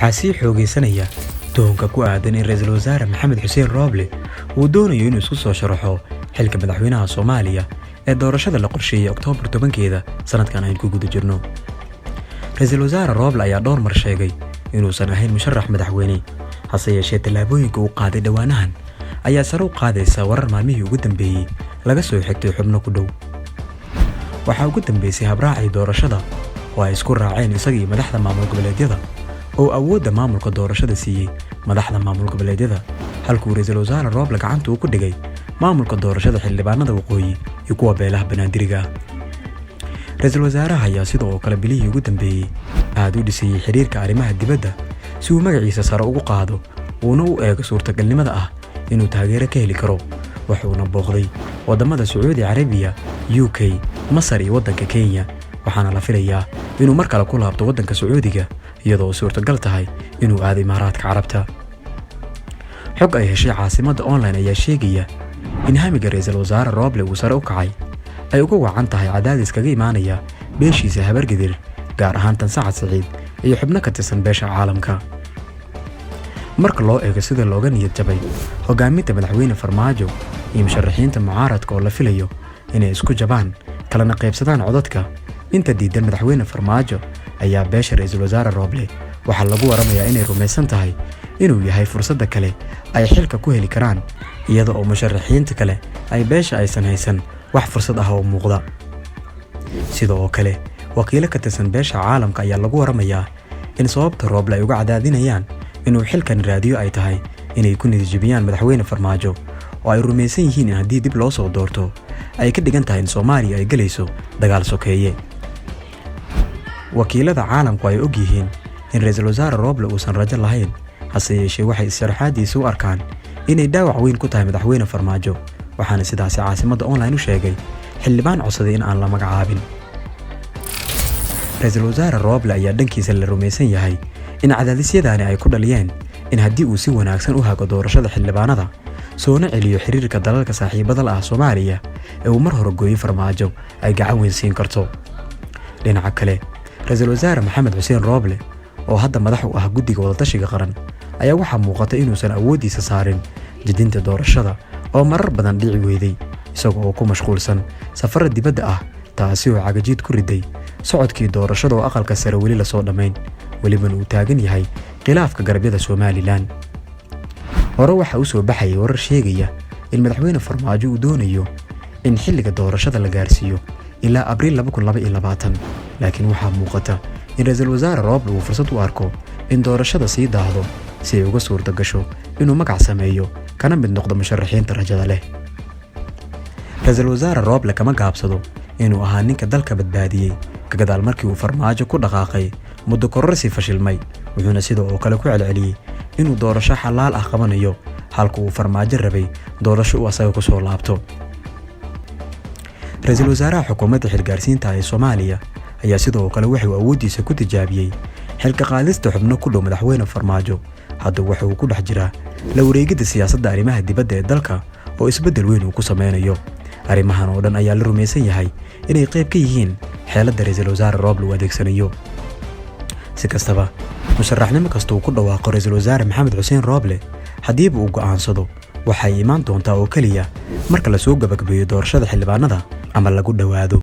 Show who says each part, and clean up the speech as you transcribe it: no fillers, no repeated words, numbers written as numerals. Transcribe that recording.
Speaker 1: waxaa sii xoogaysanaya doonka ku aadan in ra'iisul wasaare Maxamed Xuseen Rooble uu doonayo inuu isku soo sharaxo xilka madaxweynaha Soomaaliya ee doorashada la qorsheeyay Oktoobar 10 sanadkan aynu ku guda jirno. Ra'iisul wasaare Rooble ayaa dhowr mar sheegay inuusan ahayn musharax madaxweyne, hase yeeshee tallaabooyinka uu qaaday dhawaanahan ayaa sare u qaadaysa warar maalmihii ugu dambeeyay laga soo xigtay xubno ku dhow. Waxaa ugu dambeysay habraacay doorashada oo ay isku raaceen isaga iyo madaxda maamul goboleedyada oo awoodda maamulka doorashada siiyay madaxda maamul goboleedyada, halkuu ra'iisul wasaare Rooble gacanta ku dhigay maamulka doorashada xildhibaanada waqooyi iyo kuwa beelaha banaadiriga. Ra'iisul wasaaraha ayaa sidoo kale bilihii ugu dambeeyay aad u dhisay xiriirka arrimaha dibadda si uu magaciisa sare ugu qaado uuna u eego suurtagalnimada ah inuu taageero ka heli karo. wuxuuna booqday wadamada Sacuudi Carabiya, UK, Masar iyo wadanka Kenya, waxaana la filayaa inuu mar kale ku laabto wadanka Sacuudiga iyadoo suurtagal tahay inuu aado Imaaraadka Carabta. xog ay heshay caasimada online ayaa sheegaya in hamiga ra'iisul wasaare Rooble uu sare u kacay ay uga wacan tahay cadaadis kaga imaanaya beeshiisa Habargadir, gaar ahaan tan Sacad Saciid iyo xubno ka tirsan beesha caalamka. marka loo eego sida looga niyad jabay hogaaminta madaxweyne Farmaajo iyo musharaxiinta mucaaradka oo la filayo inay isku jabaan kalena qaybsadaan codadka inta diidan madaxweyne Farmaajo ayaa beesha ra'iisul wasaare Rooble waxaa lagu waramayaa inay rumaysan tahay inuu yahay fursadda kale ay xilka ku heli karaan, iyada oo musharaxiinta kale ay beesha aysan haysan wax fursad ah oo muuqda. sidoo kale wakiilo ka tirsan beesha caalamka ayaa lagu waramayaa in sababta Rooble ay uga cadaadinayaan inuu xilkan raadiyo ay tahay inay ku nidijibiyaan madaxweyne Farmaajo oo ay rumaysan yihiin in haddii dib loo soo doorto ay ka dhigan tahay in Soomaaliya ay galayso dagaal sokeeye. wakiilada caalamku ay og yihiin in ra'iisul wasaare Rooble uusan rajo lahayn, hase yeeshee waxay sharaxaadiisa u arkaan inay dhaawac weyn ku tahay madaxweyne Farmaajo, waxaana sidaasi caasimada online u sheegay xildhibaan codsaday in aan la magacaabin. ra'iisul wasaare Rooble ayaa dhankiisa la rumaysan yahay in cadaadisyadaani ay ku dhaliyeen in haddii uu si wanaagsan u hago doorashada xildhibaanada soona celiyo xiriirka dalalka saaxiibada la ah Soomaaliya ee uu mar hore gooyay Farmaajo ay gacan weyn siin karto. dhinaca kale, ra'iisul wasaare Maxamed Xuseen Rooble oo hadda madax u ah guddiga wadatashiga qaran ayaa waxaa muuqata inuusan awoodiisa saarin jidinta doorashada oo marar badan dhici weyday isagoo ku mashquulsan safar dibadda ah, taasi oo cagajiid ku riday socodkii doorashada oo aqalka sare weli la soo dhameyn, weliban uu taagan yahay khilaafka garabyada Somaliland. hore waxa uu soo baxay warar sheegaya in madaxweyne Farmaajo uu doonayo in xilliga doorashada la gaarsiiyo ilaa Abriil 2022, laakiin waxaa muuqata in ra'iisul wasaare Rooble uu fursad u arko in doorashada sii daahdo si ay uga suurta gasho inuu magac sameeyo kana mid noqdo musharaxiinta rajada leh. ra'iisul wasaare Rooble kama gaabsado inuu ahaa ninka dalka badbaadiyay ka gadaal markii uu Farmaajo ku dhaqaaqay muddo kororsi fashilmay, wuxuuna sidoo kale ku celceliyay inuu doorasho xalaal ah qabanayo halka uu Farmaajo rabay doorasho uu asaga ku soo laabto. ra'iisul wasaaraha xukuumadda xilgaarsiinta ee Soomaaliya ayaa sidoo kale wuxuu awoodiisa ku tijaabiyay xilka qaadista xubno ku dhow madaxweyne Farmaajo. hadda wuxuu ku dhex jiraa la wareegidda siyaasadda arrimaha dibadda ee dalka oo isbeddel weyn uu ku sameynayo. arrimahan oo dhan ayaa la rumaysan yahay inay qayb ka yihiin xeeladda ra'iisul wasaare Rooble uu adeegsanayo. si kastaba, musharaxnimo kasta uu ku dhawaaqo ra'iisul wasaare Maxamed Xuseen Rooble haddiiba uu go'aansado waxay imaan doontaa oo keliya marka la soo gabagabeeyo doorashada xildhibaanada ama lagu dhawaado